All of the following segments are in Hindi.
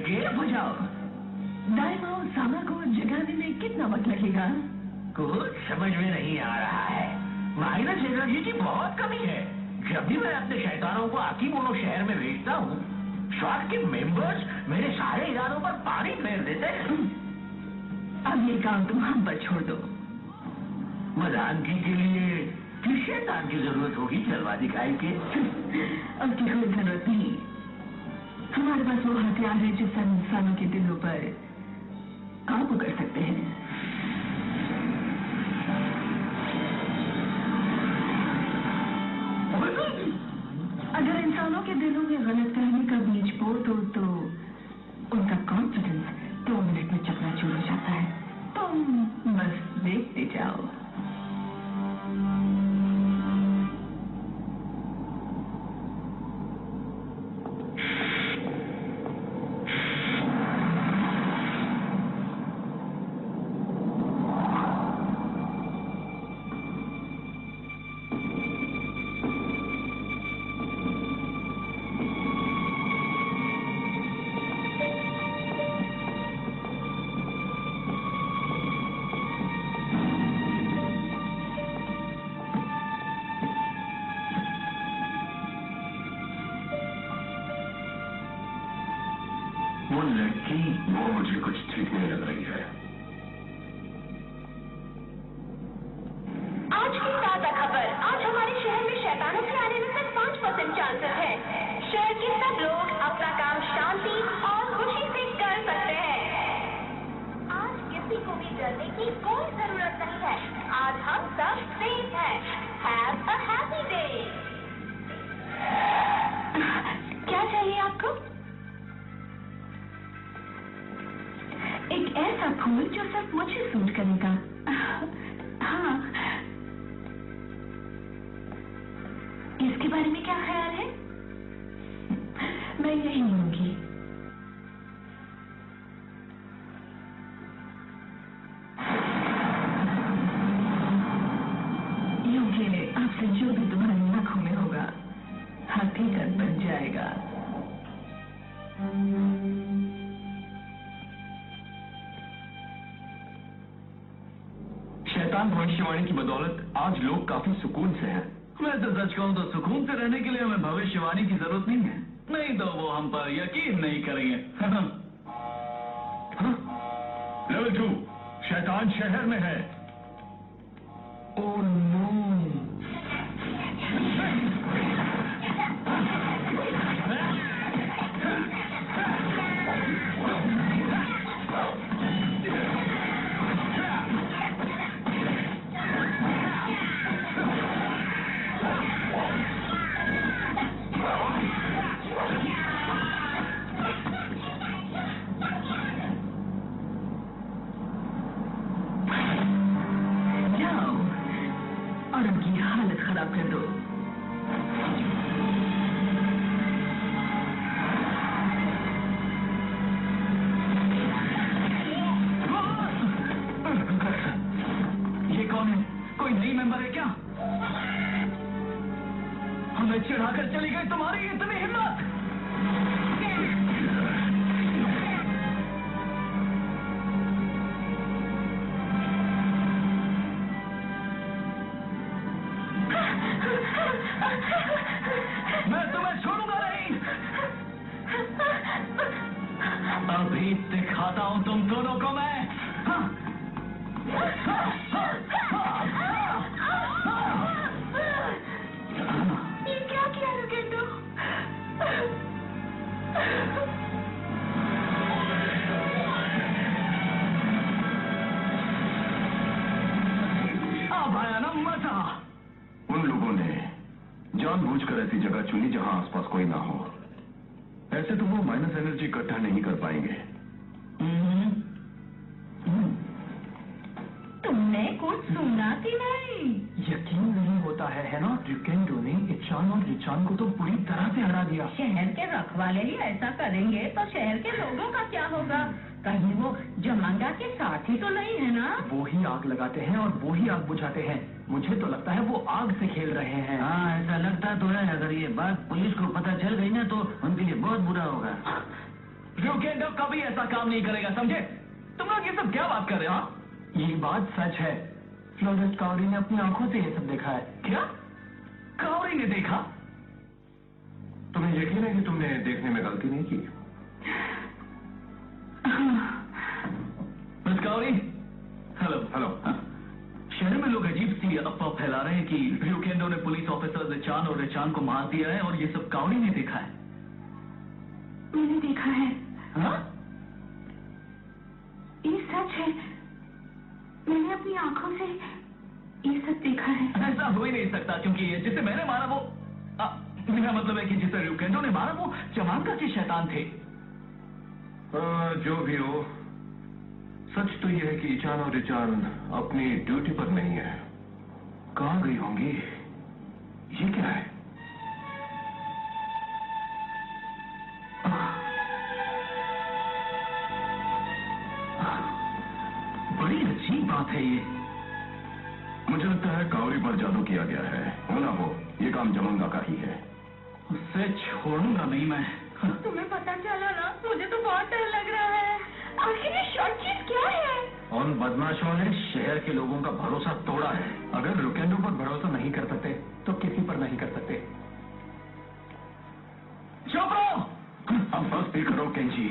के बुझाओ। दाइमाओ सामा को जगाने में कितना वक्त लगेगा? कुछ समझ में नहीं आ रहा है। माइनस एनर्जी की बहुत कमी है। जब भी मैं अपने शैतानों को आकीमोनो शहर में भेजता हूँ, स्वाद के मेंबर्स मेरे सारे इरादों पर पानी फेर देते हैं। अब ये काम तुम हम पर छोड़ दो। मदानगी के लिए किस शैतान की जरूरत होगी सर्वाधिकारी के? उसकी कोई जरूरत नहीं। हमारे पास वो हथियार है जिससे हम इंसानों के दिलों पर काबू कर सकते हैं। अगर इंसानों के दिलों में गलतफहमी का बीज बो दो तो उनका कॉन्फिडेंस 2 मिनट में चकनाचूर हो जाता है। तुम बस देखते जाओ। वो लड़की वो मुझे कुछ ठीक नहीं लग रही है। आज की ताजा खबर। आज हमारे शहर में शैतानों के आने में सिर्फ 5% चांसेस है। शहर के सब लोग अपना काम शांति और खुशी से कर सकते हैं। आज किसी को भी डरने की कोई जरूरत नहीं है। आज हम सब सेफ हैं। Have a happy day. क्या चाहिए आपको? एक ऐसा फूल जो सिर्फ मुझे सूट करेगा। हाँ, इसके बारे में क्या ख्याल है? मैं यही लूंगी। यूं आपसे जो भी तुम्हारी आंखों में होगा हकीकत बन जाएगा। शैतान भविष्यवाणी की बदौलत आज लोग काफी सुकून से हैं। मैं तो सच कहूं तो सुकून से रहने के लिए हमें भविष्यवाणी की जरूरत नहीं है। नहीं तो वो हम पर यकीन नहीं करेंगे। लेवल 2 शैतान शहर में है। Oh no. और उनकी हालत खराब कर दो। ये कौन है? कोई नई मेंबर है क्या? हमें चिढ़ाकर चली गई तुम्हारी इतनी हिम्मत। मैं तुम्हें छोड़ूंगा नहीं। अभी दिखाता हूं तुम दोनों को मैं। ये क्या किया रुकेंडो? अब आया ना मजा। उन लोगों ने जानबूझकर ऐसी जगह चुनी जहां आसपास कोई ना हो। ऐसे तो वो माइनस एनर्जी इकट्ठा नहीं कर पाएंगे। तुमने कुछ सुना कि नहीं? यकीन नहीं होता है ना? रुकेंडो ने इचान और रिचान को तो पूरी तरह से हरा दिया। शहर के रखवाले ही ऐसा करेंगे तो शहर के लोगों का क्या होगा? कहीं वो जमांडा के साथ ही तो नहीं है ना? वो ही आग लगाते हैं और वो ही आग बुझाते हैं। मुझे तो लगता है वो आग से खेल रहे हैं। हाँ, ऐसा लगता तो है। अगर ये बात पुलिस को पता चल गई ना तो उनके लिए बहुत बुरा होगा। रुकेंडो कभी ऐसा काम नहीं करेगा, समझे? तुम लोग ये सब क्या बात कर रहे हो? हाँ? ये बात सच है। फ्लोरेंस काउरी ने अपनी आंखों से ये सब देखा है। क्या? काउरी ने देखा? तुम्हें यकीन है कि तुमने देखने में गलती नहीं की? Miss Kauri, hello. हेलो। शहर में लोग अजीब सी अफवाह फैला रहे हैं कि रुकेंडो ने पुलिस ऑफिसर रिचान और रिचान को मार दिया है और ये सब काउरी ने देखा है। मैंने देखा है। हाँ? ये सच है। मैंने अपनी आंखों से ये सब देखा है। ऐसा हो ही नहीं सकता, क्योंकि जिसे मैंने मारा वो मेरा मतलब है कि जिसे रुकेंडो ने मारा वो जमांका के शैतान थे। जो भी हो, सच तो यह है कि ईचान और रिचान अपनी ड्यूटी पर नहीं है। कहां गई होंगी? ये क्या है? बड़ी अजीब बात है ये। मुझे लगता है काउरी पर जादू किया गया है। हो ना हो, ये काम जमंगा का ही है। उससे छोड़ूंगा नहीं मैं। तुम्हें पता चला ना? मुझे तो बहुत डर लग रहा है। आखिर ये शॉर्ट चीज क्या है? उन बदमाशों ने शहर के लोगों का भरोसा तोड़ा है। अगर रुकेंडो पर भरोसा नहीं कर सकते तो किसी पर नहीं कर सकते। चुप रहो। अब बस भी करो केंजी।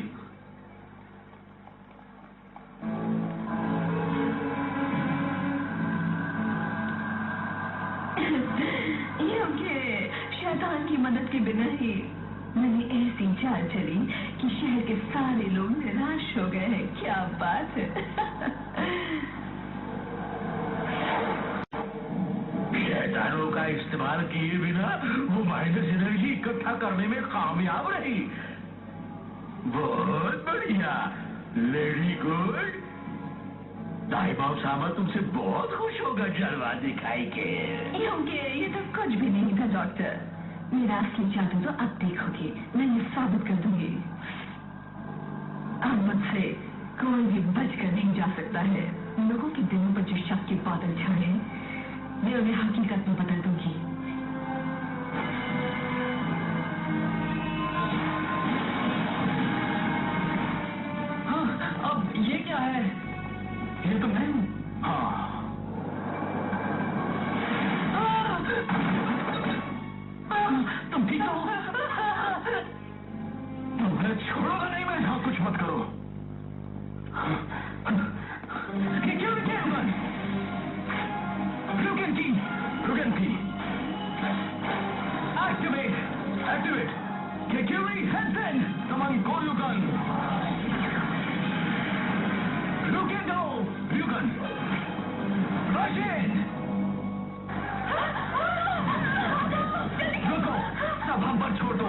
शैतान की मदद के बिना ही मैंने ऐसी चाल चली कि शहर के सारे लोग निराश हो गए हैं। क्या बात है। शैतानों का इस्तेमाल किए बिना वो माइनस एनर्जी इकट्ठा करने में कामयाब रही। बहुत बढ़िया, लेडी गुड। दाहिबाव साहब तुमसे बहुत खुश होगा जलवा दिखाई के। क्योंकि ये तो कुछ भी नहीं था डॉक्टर। मेरा असली जादू तो अब देखोगे। मैं ये साबित कर दूंगी। अब मुझसे कोई भी बचकर नहीं जा सकता है। लोगों के दिलों पर जो शक के बादल छाए मैं उन्हें हकीकत में बदल दूंगी। हाँ, अब ये क्या है? ये तो मैं हूँ। हाँ, तुम ठीक हो? तुम्हें छोड़ूंगा नहीं मैं। यहाँ कुछ मत करो। ये क्यों नहीं किया? रुकन की activate Kikiri heads in. Come on, call Ryugan. Ryugan, rush in. रुको, सब हम पर छोड़ दो।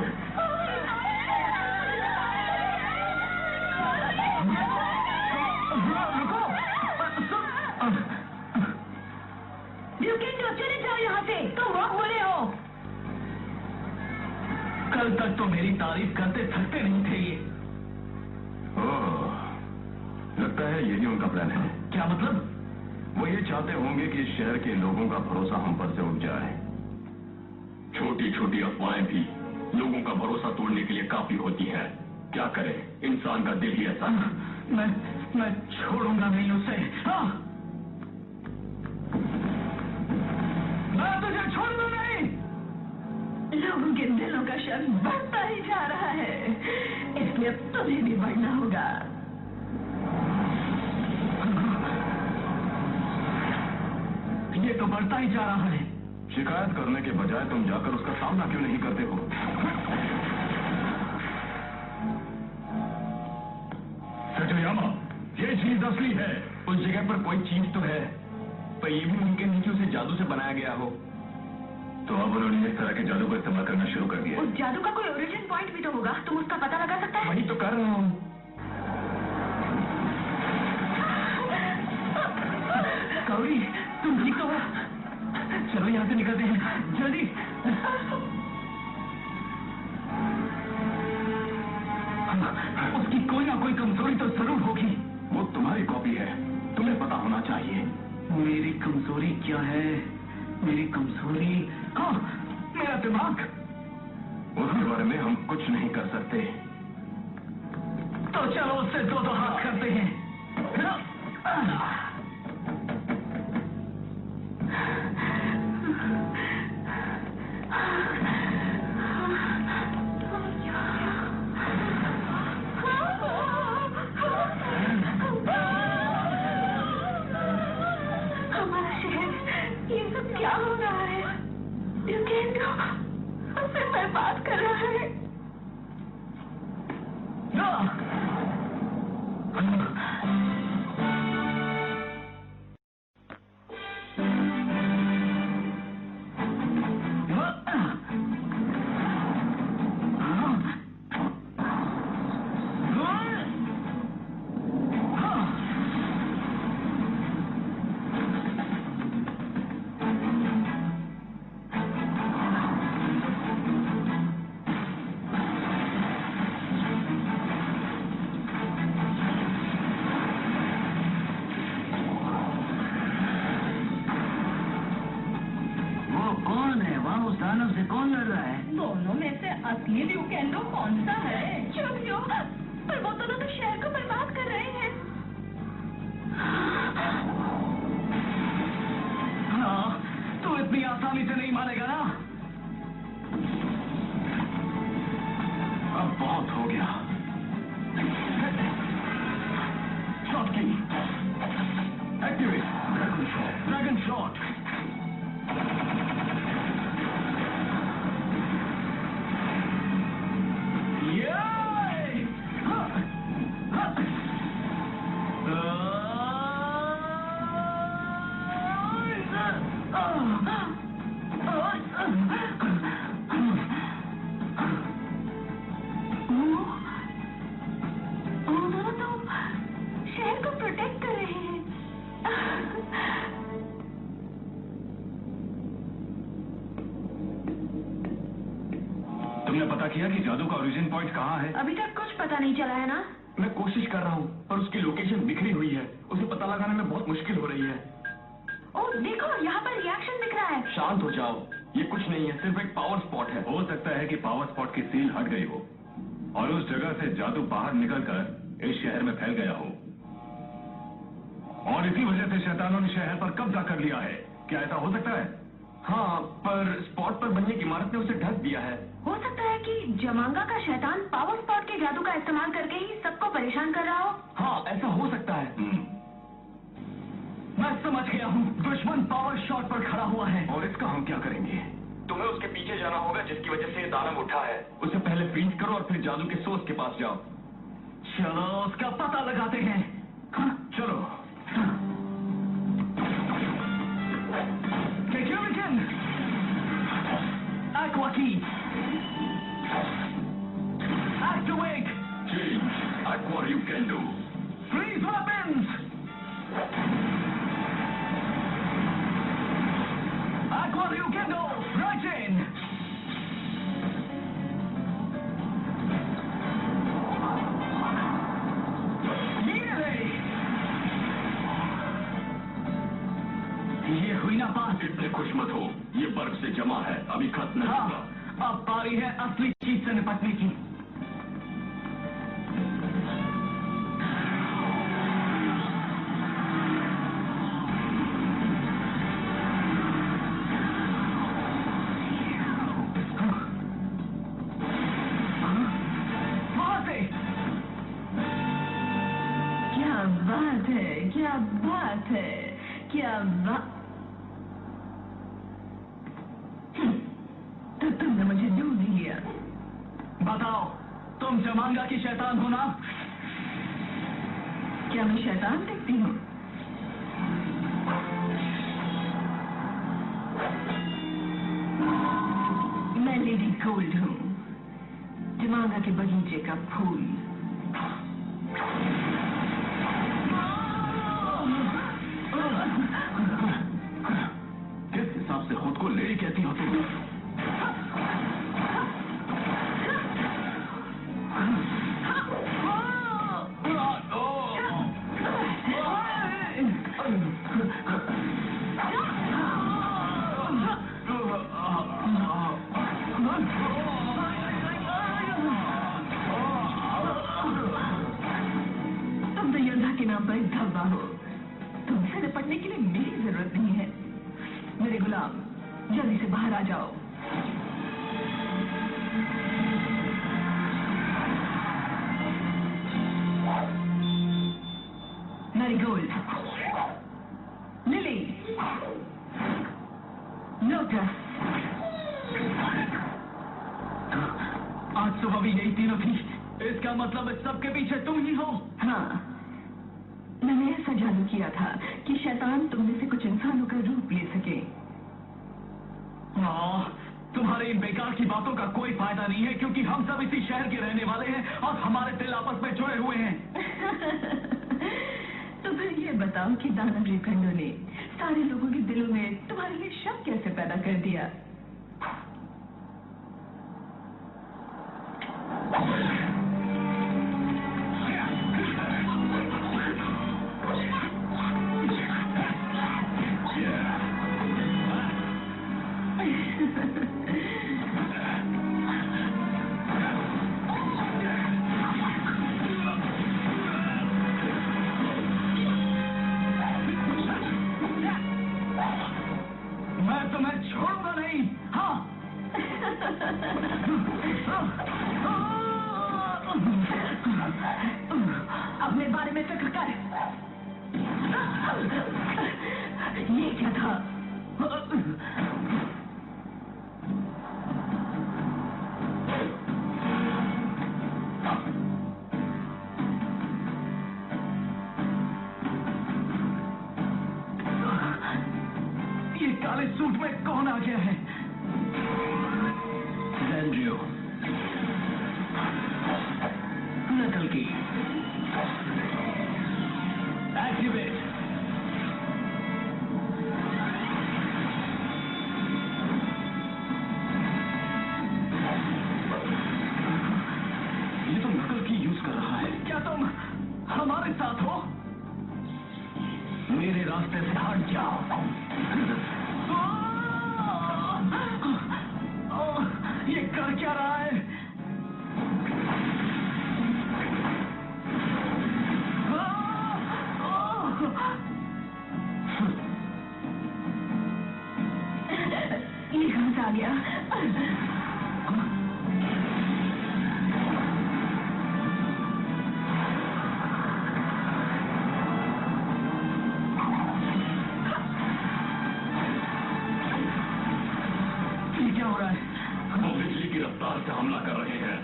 रुको, रुकेंडो, चले जाओ यहाँ से। तुम वॉक बोले हो। कल तक तो मेरी तारीफ करते थकते नहीं थे ये। ओह, लगता है यही उनका प्लान है। क्या मतलब? वो ये चाहते होंगे कि इस शहर के लोगों का भरोसा हम पर से उठ जाए। छोटी छोटी अफवाहें भी लोगों का भरोसा तोड़ने के लिए काफी होती हैं। क्या करें, इंसान का दिल ही ऐसा है। मैं छोड़ूंगा नहीं उसे। हाँ? मैं तुझे छोड़ूंगा नहीं। लोगों के दिलों का शक बढ़ता ही जा रहा है, इसलिए अब तुम्हें भी बढ़ना होगा। ये तो बढ़ता ही जा रहा है। शिकायत करने के बजाय तुम जाकर उसका सामना क्यों नहीं करते हो? सचोयामा, ये चीज असली है। उस जगह पर कोई चीज तो है, पर ये भी मुमकिन नहीं कि उसे जादू से बनाया गया हो। तो अब उन्होंने इस तरह के जादू को इस्तेमाल करना शुरू कर दिया। उस जादू का कोई ओरिजिन पॉइंट भी तो होगा। तुम उसका पता लगा सकता है? वही तो कर रहा हूँ। गौरी, तुम ठीक तो हो? चलो यहाँ से निकलते हैं, जल्दी। उसकी कोई ना कोई कमजोरी तो जरूर होगी। वो तुम्हारी कॉपी है, तुम्हें पता होना चाहिए। मेरी कमजोरी क्या है? मेरी कमजोरी, हाँ, मेरा दिमाग। उसके बारे में हम कुछ नहीं कर सकते। तो चलो उससे दो हाथ करते हैं। हमारा शहर, ये सब क्या हो रहा है? युकेंद्र हमें बर्बाद कर रहा है। कौन लड़ रहा है? दोनों में से असली ल्यूकेंडो कौन सा है? चुप, पर वो दोनों तो शहर को बर्बाद कर रहे हैं। हाँ, तू इतनी आसानी से नहीं मानेगा ना। अब बहुत हो गया। शॉट की एक्टिवेट। Dragon shot. शहर को प्रोटेक्ट कर रहे हैं। तुमने पता किया कि जादू का ओरिजिन पॉइंट कहाँ है? अभी तक कुछ पता नहीं चला है ना? मैं कोशिश कर रहा हूँ, पर उसकी लोकेशन बिखरी हुई है। उसे पता लगाने में बहुत मुश्किल हो रही है। ओह देखो, यहाँ पर रिएक्शन दिख रहा है। शांत हो जाओ, ये कुछ नहीं है, सिर्फ एक पावर स्पॉट है। हो सकता है कि पावर स्पॉट की सील हट गई हो और उस जगह से जादू बाहर निकलकर इस शहर में फैल गया हो, और इसी वजह से शैतानों ने शहर पर कब्जा कर लिया है। क्या ऐसा हो सकता है? हाँ, पर स्पॉट पर बनने की इमारत ने उसे ढक दिया है। हो सकता है कि जमांगा का शैतान पावर स्पॉट के जादू का इस्तेमाल करके ही सबको परेशान कर रहा हो। हाँ, ऐसा हो सकता है। मैं समझ गया हूँ, दुश्मन पावर शॉट पर खड़ा हुआ है। और इसका हम क्या करेंगे? तुम्हें उसके पीछे जाना होगा जिसकी वजह से ये दानव उठा है। उसे पहले फ्रीज करो और फिर जादू के सोर्स के पास जाओ। चलो उसका पता लगाते हैं। चलो। Aqua key. Activate. Change. Aqua Ugendo. Freeze weapons. Aqua Ugendo. Right in. ये हुई ना बात। इतने खुश मत हो, ये बर्फ से जमा है, अभी खत्म नहीं हुआ। अब बारी है असली चीज से निपटने की। वहां से। क्या बात है, क्या बात है, क्या बात। तो तुमने मुझे ढूंढ लिया। बताओ, तुम जमांगा की शैतान हो ना? क्या मैं शैतान दिखती हूँ? मैं लेडी गोल्ड हूँ, जमांगा के बगीचे का फूल। किस हिसाब से खुद को लेडी कहती हो तुम? होने के लिए मेरी जरूरत नहीं है। मेरे गुलाम, जल्दी से बाहर आ जाओ। Marigold, lily, lotus. आज सुबह भी यही तीनों थी। इसका मतलब इस सबके पीछे तुम ही हो। हाँ, मैंने ऐसा जादू किया था कि शैतान तुम में से कुछ इंसानों का रूप ले सके। तुम्हारे इन बेकार की बातों का कोई फायदा नहीं है, क्योंकि हम सब इसी शहर के रहने वाले हैं और हमारे दिल आपस में जुड़े हुए हैं। तो फिर ये बताओ कि दानव रेखंडों ने सारे लोगों के दिलों में तुम्हारे लिए शक कैसे पैदा कर दिया? मैं तुम्हें छोड़ूंगा नहीं। हाँ। अपने बारे में फिक्र कर। ये क्या था? ये काले सूट में कौन आ गया है? एंड्रयू, नकल की। एक्टिवेट। ये तो नकल की यूज कर रहा है। क्या तुम हमारे साथ हो? मेरे रास्ते से हट जाओ। ये कर क्या रहा है? ये कहां से आ गया? ये क्या हो रहा है? वो बिजली की रफ्तार से हमला कर रहे हैं।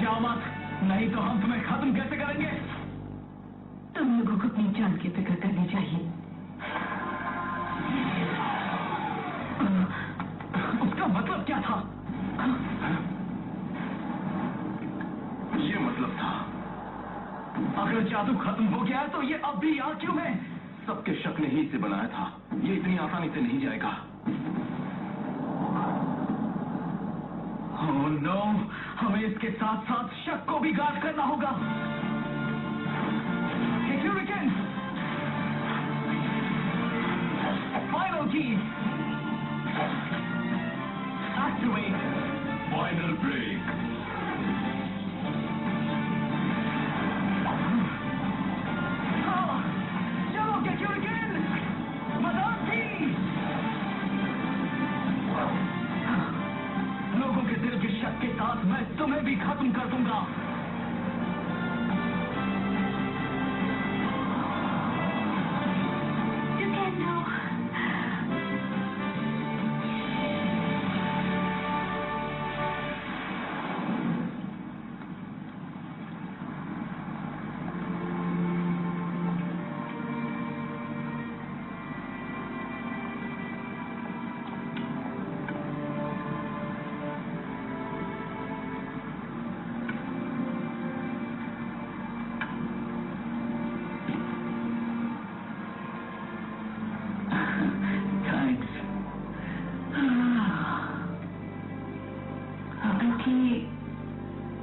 जाओ मत, नहीं तो हम तुम्हें खत्म कैसे करेंगे? तुम लोगों को अपनी जान की फिक्र करनी चाहिए। उसका मतलब क्या था? ये मतलब था, अगर जादू खत्म हो गया है तो ये अब भी यहाँ क्यों है? सबके शक ने ही इसे बनाया था। ये इतनी आसानी से नहीं जाएगा। ओह नो, हमें इसके साथ साथ शक को भी गार्ड करना होगा। Shuriken! Final key! Activate! Final break. चलो Shuriken! मदद की! लोगों के दिल के शक के साथ मैं तुम्हें भी खत्म कर दूंगा।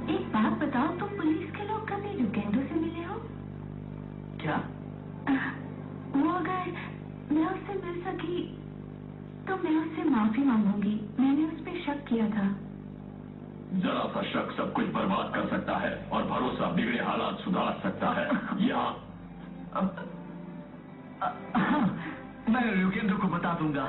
एक बात बताओ, तुम पुलिस के लोग कभी लुकेंडो से मिले हो? क्या? वो अगर मैं उससे मिल सकी तो मैं उससे माफी मांगूंगी, मैंने उस पर शक किया था। जरा सा शक सब कुछ बर्बाद कर सकता है और भरोसा बिगड़े हालात सुधार सकता है। यहाँ हाँ, मैं युगेंद्र को बता दूंगा।